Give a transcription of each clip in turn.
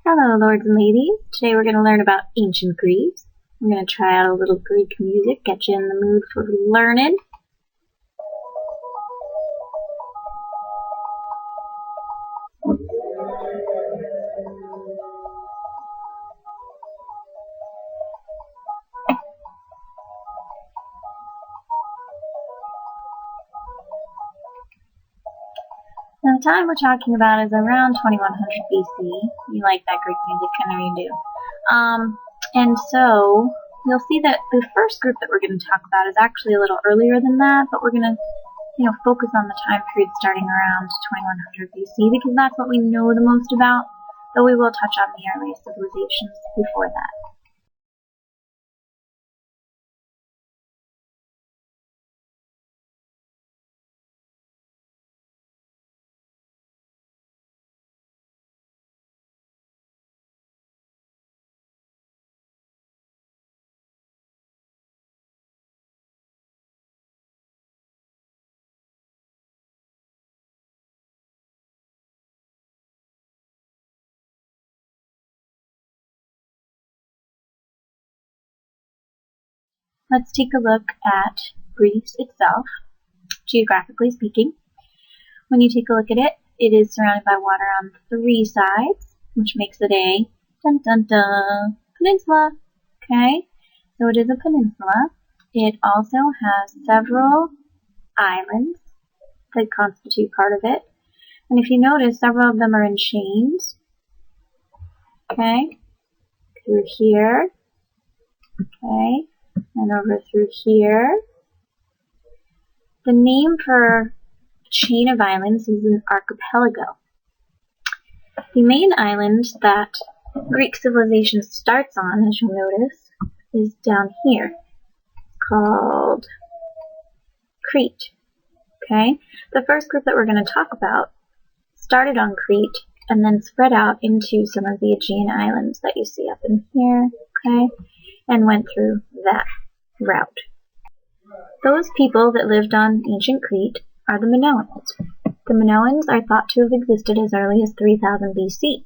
Hello, lords and ladies. Today we're going to learn about ancient Greece. We're going to try out a little Greek music, get you in the mood for learning. Now, the time we're talking about is around 2100 BC. You like that Greek music, I know you do. And so you'll see that the first group that we're going to talk about is actually a little earlier than that, but we're going to focus on the time period starting around 2100 BC because that's what we know the most about, though we will touch on the earliest civilizations before that. Let's take a look at Greece itself, geographically speaking. When you take a look at it, it is surrounded by water on three sides, which makes it a peninsula. Okay, so it is a peninsula. It also has several islands that constitute part of it. And if you notice, several of them are in chains. Okay, through here. Okay, and over through here. The name for a chain of islands is an archipelago. The main island that Greek civilization starts on, as you'll notice, is down here. It's called Crete. Okay? The first group that we're going to talk about started on Crete and then spread out into some of the Aegean islands that you see up in here, okay, and went through that route. Those people that lived on ancient Crete are the Minoans. The Minoans are thought to have existed as early as 3000 BC.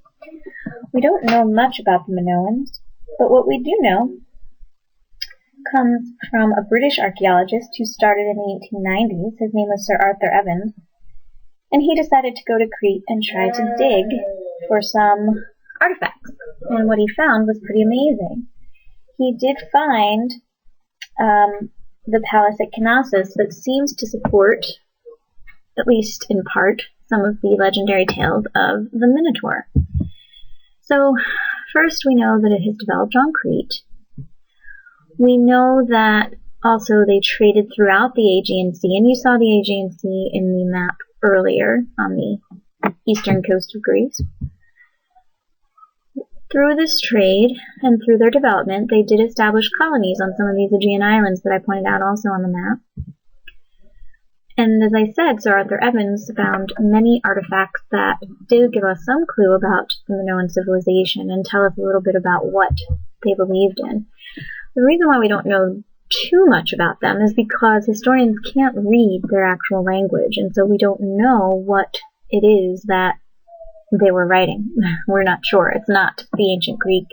We don't know much about the Minoans, but what we do know comes from a British archaeologist who started in the 1890s. His name was Sir Arthur Evans, and he decided to go to Crete and try to dig for some artifacts. And what he found was pretty amazing. He did find the palace at Knossos that seems to support, at least in part, some of the legendary tales of the Minotaur. So, first we know that it has developed on Crete. We know that also they traded throughout the Aegean Sea, and you saw the Aegean Sea in the map earlier on the eastern coast of Greece. Through this trade and through their development, they did establish colonies on some of these Aegean islands that I pointed out also on the map. And as I said, Sir Arthur Evans found many artifacts that do give us some clue about the Minoan civilization and tell us a little bit about what they believed in. The reason why we don't know too much about them is because historians can't read their actual language, and so we don't know what it is that they were writing. We're not sure. It's not the ancient Greek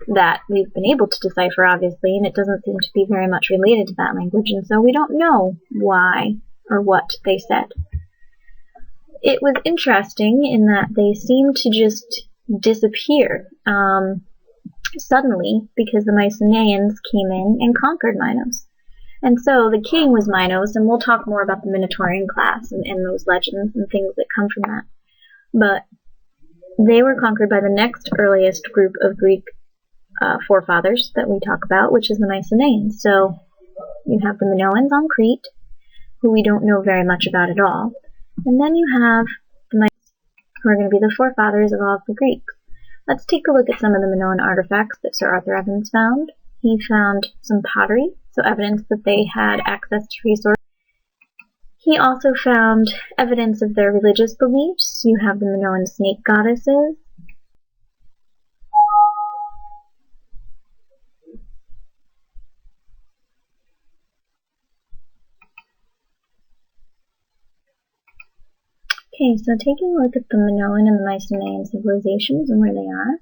that we've been able to decipher, obviously, and it doesn't seem to be very much related to that language, and so we don't know why or what they said. It was interesting in that they seemed to just disappear suddenly because the Mycenaeans came in and conquered Minos. And so the king was Minos, and we'll talk more about the Minotaurian class and those legends and things that come from that. But they were conquered by the next earliest group of Greek forefathers that we talk about, which is the Mycenaeans. So you have the Minoans on Crete, who we don't know very much about at all. And then you have the Mycenaeans, who are going to be the forefathers of all of the Greeks. Let's take a look at some of the Minoan artifacts that Sir Arthur Evans found. He found some pottery, so evidence that they had access to resources. He also found evidence of their religious beliefs. You have the Minoan snake goddesses. Okay, so taking a look at the Minoan and the Mycenaean civilizations and where they are,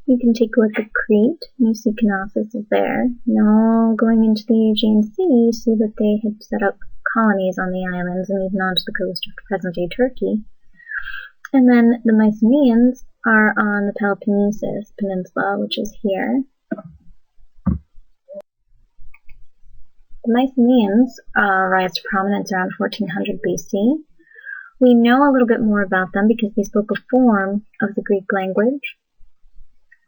You can take a look at Crete. You see Knossos is there. Now going into the Aegean Sea, you see that they had set up colonies on the islands and even onto the coast of present-day Turkey. And then the Mycenaeans are on the Peloponnesus Peninsula, which is here. The Mycenaeans rise to prominence around 1400 BC. We know a little bit more about them because they spoke a form of the Greek language.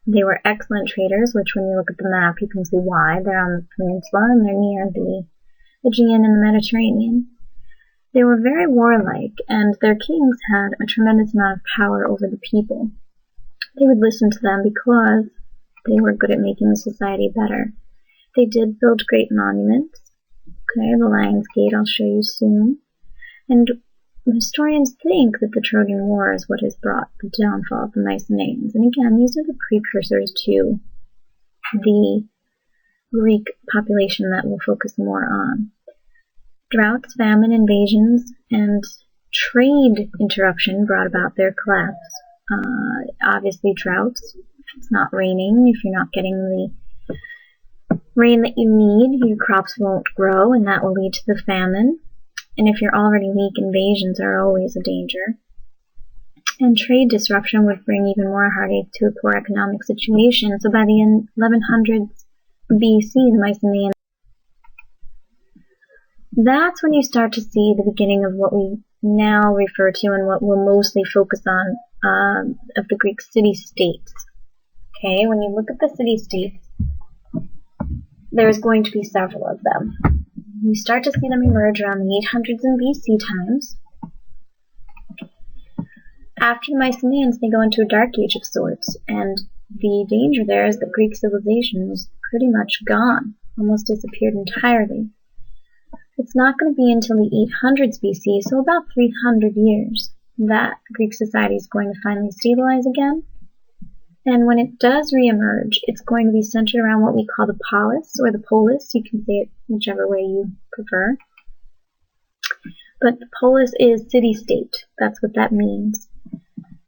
They were excellent traders, which when you look at the map you can see why. They're on the peninsula and they're near the Aegean and the Mediterranean. They were very warlike, and their kings had a tremendous amount of power over the people. They would listen to them because they were good at making the society better. They did build great monuments. Okay, the Lion's Gate I'll show you soon. And historians think that the Trojan War is what has brought the downfall of the Mycenaeans. And again, these are the precursors to the Greek population that we'll focus more on. Droughts, famine, invasions, and trade interruption brought about their collapse. Obviously droughts, if it's not raining, if you're not getting the rain that you need, your crops won't grow, and that will lead to the famine. And if you're already weak, invasions are always a danger. And trade disruption would bring even more heartache to a poor economic situation. So by the 1100s BC, the Mycenaeans, that's when you start to see the beginning of what we now refer to and what we'll mostly focus on of the Greek city-states. Okay, when you look at the city-states, there's going to be several of them. You start to see them emerge around the 800s and BC times. After the Mycenaeans, they go into a dark age of sorts, and the danger there is that Greek civilization was pretty much gone, almost disappeared entirely. It's not going to be until the 800s BC, so about 300 years, that Greek society is going to finally stabilize again. And when it does reemerge, it's going to be centered around what we call the polis, or the polis. You can say it whichever way you prefer. But the polis is city-state. That's what that means.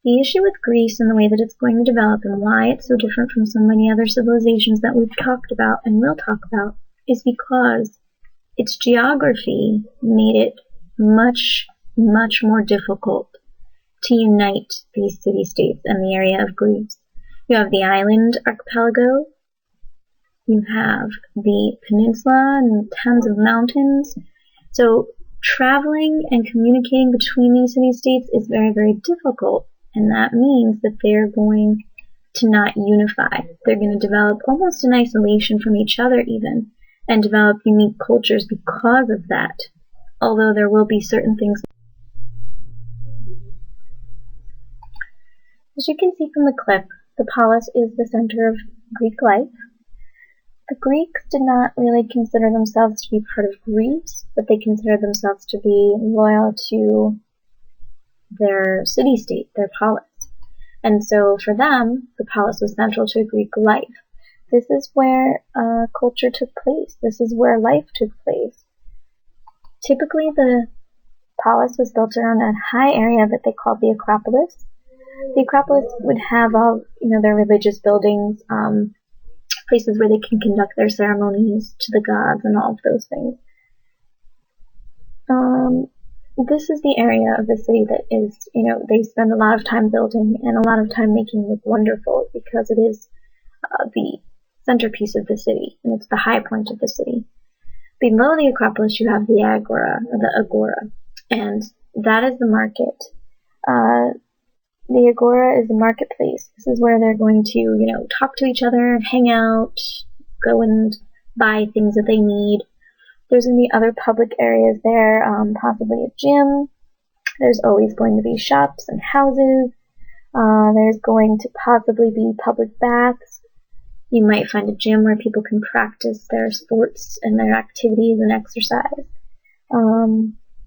The issue with Greece and the way that it's going to develop and why it's so different from so many other civilizations that we've talked about and will talk about is because its geography made it much, much more difficult to unite these city-states and the area of Greece. You have the island archipelago, you have the peninsula and tons of mountains. So traveling and communicating between these city-states is very, very difficult, and that means that they're going to not unify. They're going to develop almost in isolation from each other even, and develop unique cultures because of that, although there will be certain things. As you can see from the clip, the polis is the center of Greek life. The Greeks did not really consider themselves to be part of Greece, but they considered themselves to be loyal to their city-state, their polis. And so for them, the polis was central to Greek life. This is where culture took place. This is where life took place. Typically, the polis was built around a high area that they called the Acropolis. The Acropolis would have all, their religious buildings, places where they can conduct their ceremonies to the gods and all of those things. This is the area of the city that is, they spend a lot of time building and a lot of time making look wonderful because it is the centerpiece of the city, and it's the high point of the city. Below the Acropolis, you have the Agora, and that is the market. The Agora is the marketplace. This is where they're going to, talk to each other, hang out, go and buy things that they need. There's going to be other public areas there, possibly a gym. There's always going to be shops and houses. There's going to possibly be public baths. You might find a gym where people can practice their sports and their activities and exercise.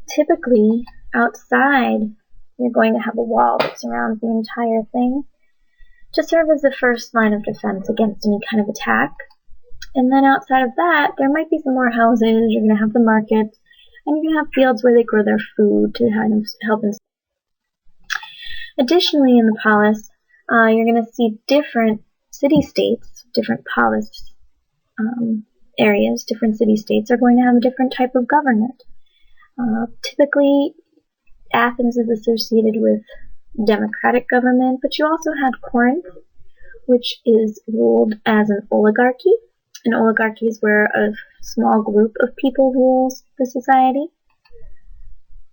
Typically, outside, you're going to have a wall that surrounds the entire thing to serve as the first line of defense against any kind of attack. And then outside of that, there might be some more houses, you're going to have the markets, and you're going to have fields where they grow their food to help them. Additionally, in the polis, you're going to see different city-states, different polis areas, different city-states are going to have a different type of government. Typically, Athens is associated with democratic government, but you also had Corinth, which is ruled as an oligarchy. An oligarchy is where a small group of people rules the society.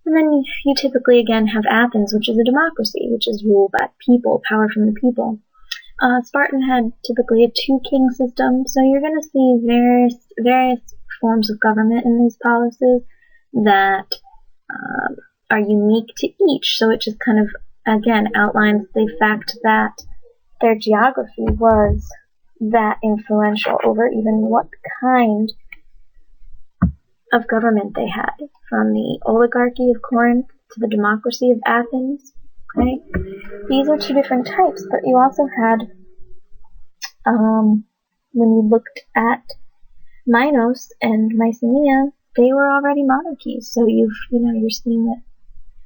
And then you typically again have Athens, which is a democracy, which is ruled by people, power from the people. Spartan had typically a two-king system, so you're going to see various forms of government in these policies that are unique to each. So it just kind of, again, outlines the fact that their geography was that influential over even what kind of government they had, from the oligarchy of Corinth to the democracy of Athens. Okay, these are two different types, but you also had, when you looked at Minos and Mycenae, they were already monarchies. So you're seeing that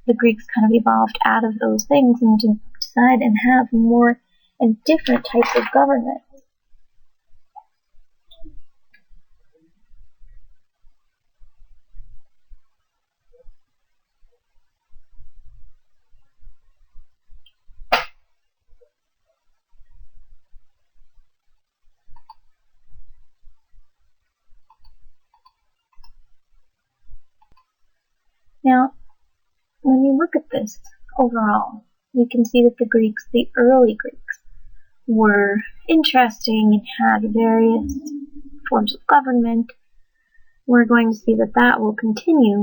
the Greeks kind of evolved out of those things and to decide and have more and different types of government. Now, when you look at this overall, you can see that the Greeks, the early Greeks, were interesting and had various forms of government. We're going to see that that will continue